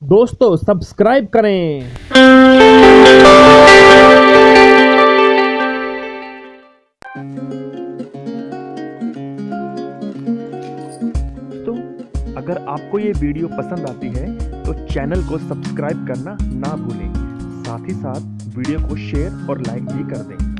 दोस्तों सब्सक्राइब करें। दोस्तों अगर आपको ये वीडियो पसंद आती है तो चैनल को सब्सक्राइब करना ना भूलें। साथ ही साथ वीडियो को शेयर और लाइक भी कर दें।